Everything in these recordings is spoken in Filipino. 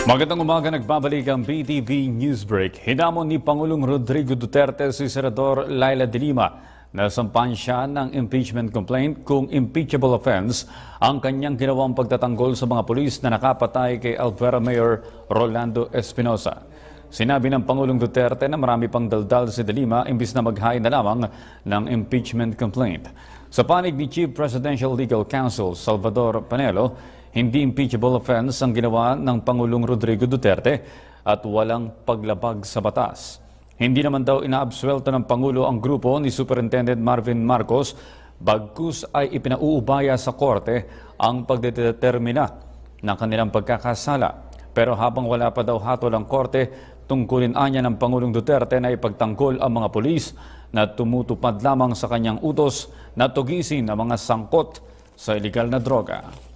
Magandang umaga, nagbabalik ang BTV Newsbreak. Hinamon ni Pangulong Rodrigo Duterte si Senador Laila de Lima na sampahan siya ng impeachment complaint kung impeachable offense ang kanyang ginawang pagtatanggol sa mga pulis na nakapatay kay Albuera Mayor Rolando Espinosa. Sinabi ng Pangulong Duterte na marami pang daldal si de Lima imbis na maghain na lamang ng impeachment complaint. Sa panig ni Chief Presidential Legal Counsel Salvador Panelo, hindi impeachable offense ang ginawa ng Pangulong Rodrigo Duterte at walang paglabag sa batas. Hindi naman daw inaabsuelto ng Pangulo ang grupo ni Superintendent Marvin Marcos, bagkus ay ipinauubaya sa korte ang pagdedetermina ng kanilang pagkakasala. Pero habang wala pa daw hatol ang korte, tungkulin anya ng Pangulong Duterte na ipagtanggol ang mga pulis na tumutupad lamang sa kanyang utos na tugisin ang mga sangkot sa iligal na droga.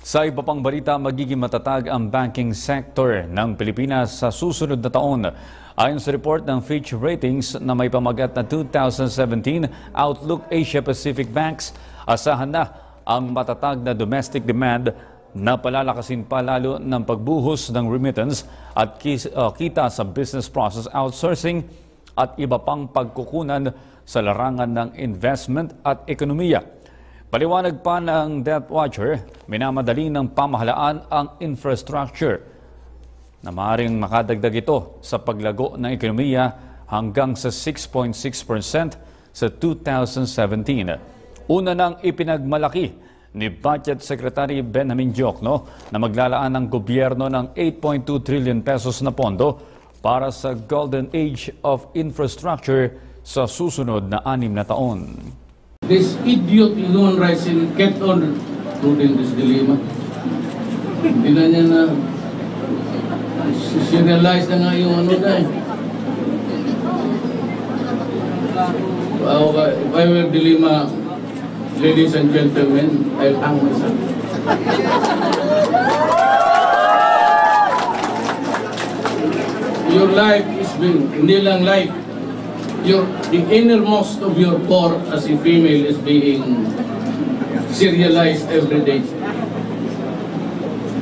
Sa iba pang balita, magiging matatag ang banking sector ng Pilipinas sa susunod na taon. Ayon sa report ng Fitch Ratings na may pamagat na 2017 Outlook Asia Pacific Banks, asahan na ang matatag na domestic demand na palalakasin pa lalo ng pagbuhos ng remittance at kita sa business process outsourcing at iba pang pagkukunan sa larangan ng investment at ekonomiya. Paliwanag pa ng Debt Watcher, minamadali ng pamahalaan ang infrastructure na maaaring makadagdag ito sa paglago ng ekonomiya hanggang sa 6.6% sa 2017. Una nang ipinagmalaki ni Budget Secretary Benjamin Diokno na maglalaan ng gobyerno ng 8.2 trillion pesos na pondo para sa Golden Age of Infrastructure sa susunod na 6 na taon. This idiot human rights kept on including this dilemma. Hindi na niya na serialize na nga yung ano na eh. If I were dilemma, ladies and gentlemen, I'll hang myself. Your life is being, hindi lang life, the innermost of your core as a female is being serialized every day.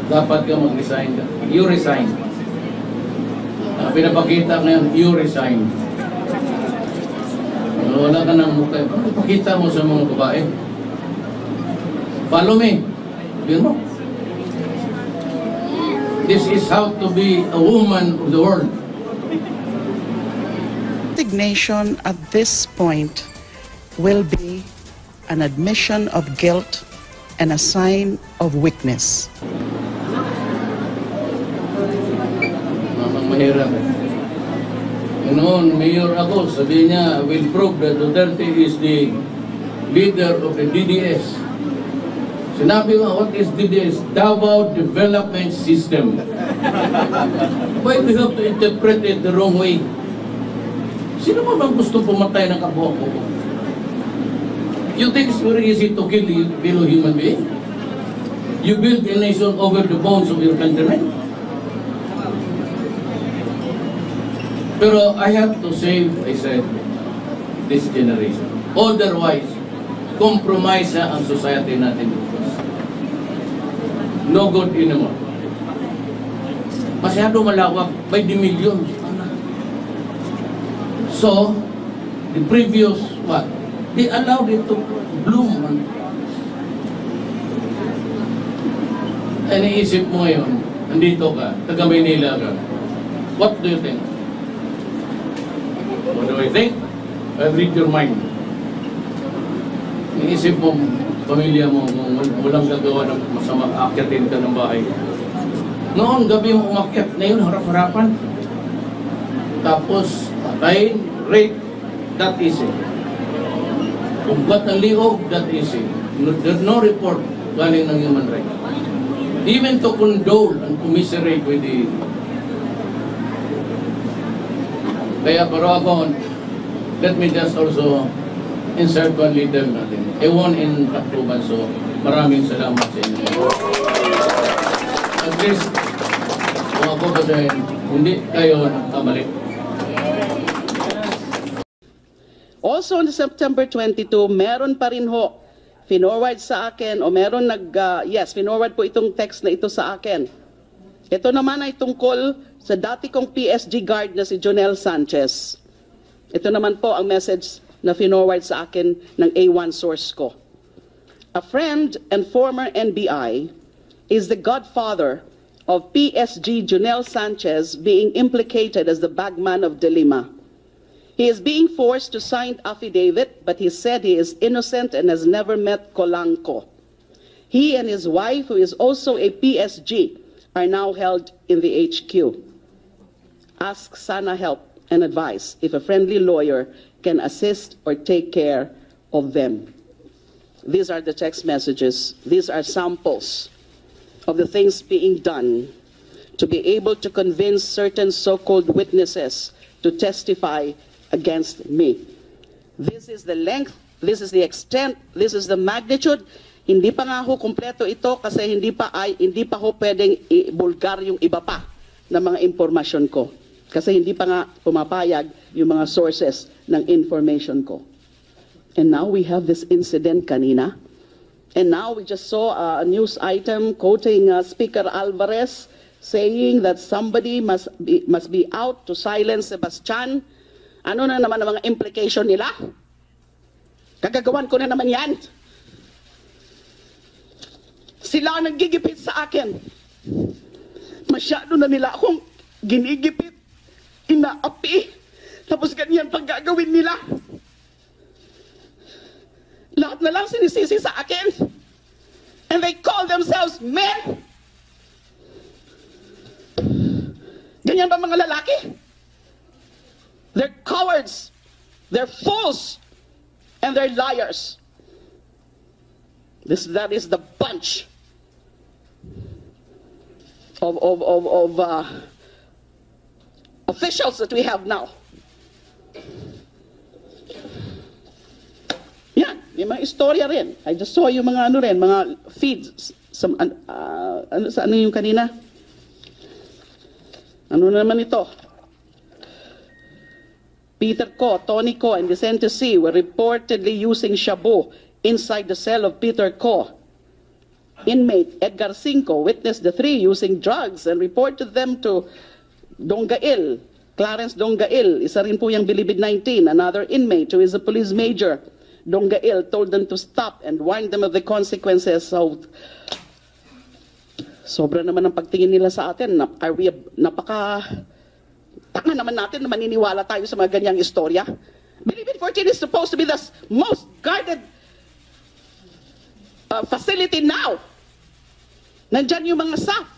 Dapat ka mag-resign ka. You resign. Pinapakita ngayon, you resign. Wala ka ng mukha. Pakita mo sa mga babae. Follow me. You know? This is how to be a woman of the world. Resignation at this point will be an admission of guilt and a sign of weakness. Mahirap. Noon, mayor ako, sabi niya, will prove that Duterte is the leader of the DDS. Sinabi ko, what is DDS? Davao Development System. Why do you have to interpret it the wrong way? Sino ba bang gusto pumatay ng kapwa ko? You think it's very easy to kill a fellow human being? You build a nation over the bones of your countrymen? Pero I have to save, I said, this generation. Otherwise, compromise na ang society natin. No good anymore. Masyado malawak, by the millions. So, the previous, what? They allowed it to bloom. Iniisip mo ngayon, nandito ka, taga Maynila ka. What do you think? What do I think? I'll read your mind. Iniisip mo, pamilya mo, walang gagawa ng masama, akyatin ka ng bahay. Noon, gabi mo umakyat, ngayon harap-harapan. Tapos, patayin, rape, that easy. Kumpat ng liog, that easy. There's no report galing ng human rights. Even to condole and commiserate with the... Kaya pero ako, let me just also insert one leader natin. Ewan in Tacloban, so maraming salamat sa inyo. At least, kung ako kasi hindi kayo nagkamali. Also on September 22, meron pa rin ho finorward sa akin o meron finorward po itong text na ito sa akin Ito naman ay tungkol sa dati kong PSG guard na si Jonel Sanchez. Ito naman po ang message na forward sa akin ng A1 source ko. A friend and former NBI is the godfather of PSG Jonel Sanchez being implicated as the bagman of De Lima. He is being forced to sign affidavit, but he said he is innocent and has never met Colanco. He and his wife, who is also a PSG, are now held in the HQ. Ask Sana help and advice if a friendly lawyer can assist or take care of them. These are the text messages. These are samples of the things being done to be able to convince certain so-called witnesses to testify against me. This is the length, this is the extent, this is the magnitude. Hindi pa nga ho kumpleto ito kasi hindi pa ho pwedeng ibulgar yung iba pa na mga impormasyon ko. Kasi hindi pa nga pumapayag yung mga sources ng information ko. And now we have this incident kanina. And now we just saw a news item quoting Speaker Alvarez saying that somebody must be out to silence Sebastian. Ano na naman ang mga implication nila? Kagagawan ko na naman yan. Sila ang naggigipit sa akin. Masyado na nila akong ginigipit, inaapi, tapos ganyan pag gagawin nila. Lahat na lang sinisisi sa akin. And they call themselves men. Ganyan ba mga lalaki? They're cowards, they're fools, and they're liars. That is the bunch of officials that we have now. Yan, may mga istorya rin. I just saw yung mga mga feeds. Ano yung kanina? Ano naman ito? Peter Ko, Tony Ko, and Vicente C. were reportedly using shabu inside the cell of Peter Ko. Inmate Edgar Cinco witnessed the three using drugs and reported them to Dongail, Clarence Dongail. Isa rin po yung Bilibid 19, another inmate who is a police major. Dongail told them to stop and warned them of the consequences. So, sobra naman ang pagtingin nila sa atin. Tanga naman natin na maniniwala tayo sa mga ganyang istorya. Bilibid 14 is supposed to be the most guarded facility now. Nandyan yung mga staff.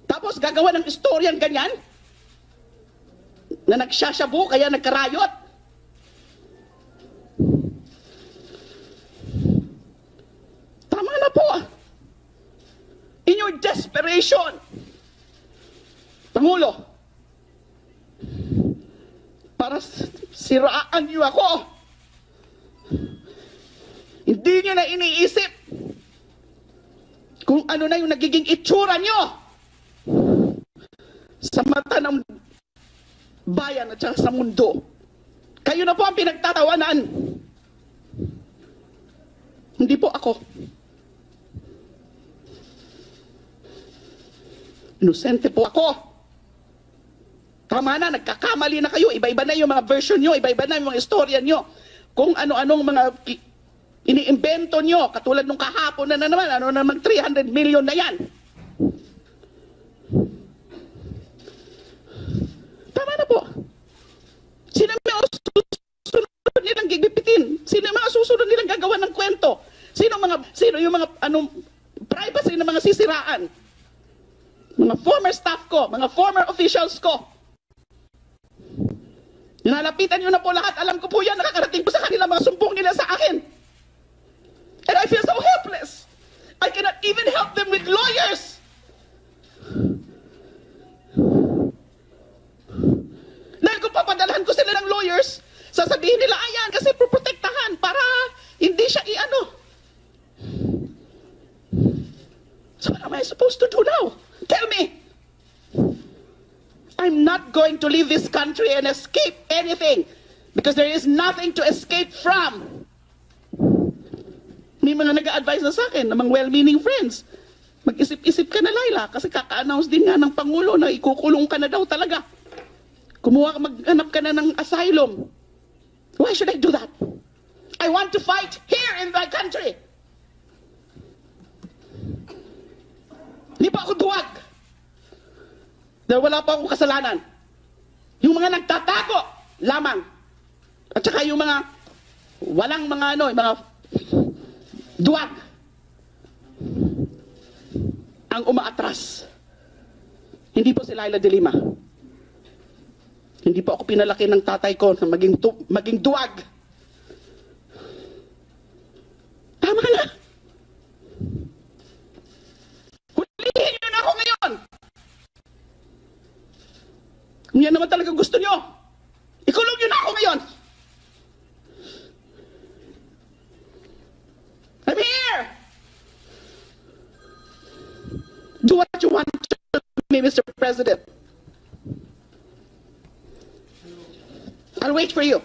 Tapos gagawa ng istoryang ganyan na nagsasyabu kaya nagkarayot. Tama na po. In your desperation, Pangulo, para siraan niyo ako. Hindi niyo na iniisip kung ano na yung nagiging itsura niyo sa mata ng bayan at sa mundo. Kayo na po ang pinagtatawanan. Hindi po ako. Inosente po ako. Tama na, nagkakamali na kayo. Iba-iba na yung mga version nyo, iba-iba na yung mga istorya nyo. Kung ano-anong mga iniimbento nyo, katulad nung kahapon na naman, ano naman 300 million na yan. Tama na po. Sino yung mga susunod nilang gigipitin? Sino yung mga susunod nilang gagawa ng kwento? Sino yung mga privacy na mga sisiraan? Mga former staff ko, mga former officials ko. Nalapitan nyo na po lahat. Alam ko po yan, nakakarating po sa kanila mga sumbong nila sa akin. And I feel so helpless. I cannot even help them with lawyers. Dahil kung papadalhan ko sila ng lawyers, sasabihin nila, ayan, kasi proprotektahan para hindi siya i-ano. So what am I supposed to do now? Tell me. I'm not going to leave this country and escape anything because there is nothing to escape from. May mga nag-a-advise na sa akin, ng mga well-meaning friends. Mag-isip-isip ka na, Laila, kasi kaka-announce din nga ng Pangulo na ikukulong ka na daw talaga. Maghanap ka na ng asylum. Why should I do that? I want to fight here in my country. Hindi pa ako duwag. Dahil wala pa akong kasalanan. Yung mga nagtatago lamang. At saka yung mga walang mga mga duwag ang umaatras. Hindi po si Laila de Lima. Hindi po ako pinalaki ng tatay ko na maging duwag. Tama na. Hulihin niyo na ako ngayon. Kung yan naman talaga gusto niyo, ikulong niyo na ako ngayon. I'm here. Do what you want to me, Mr. President. I'll wait for you.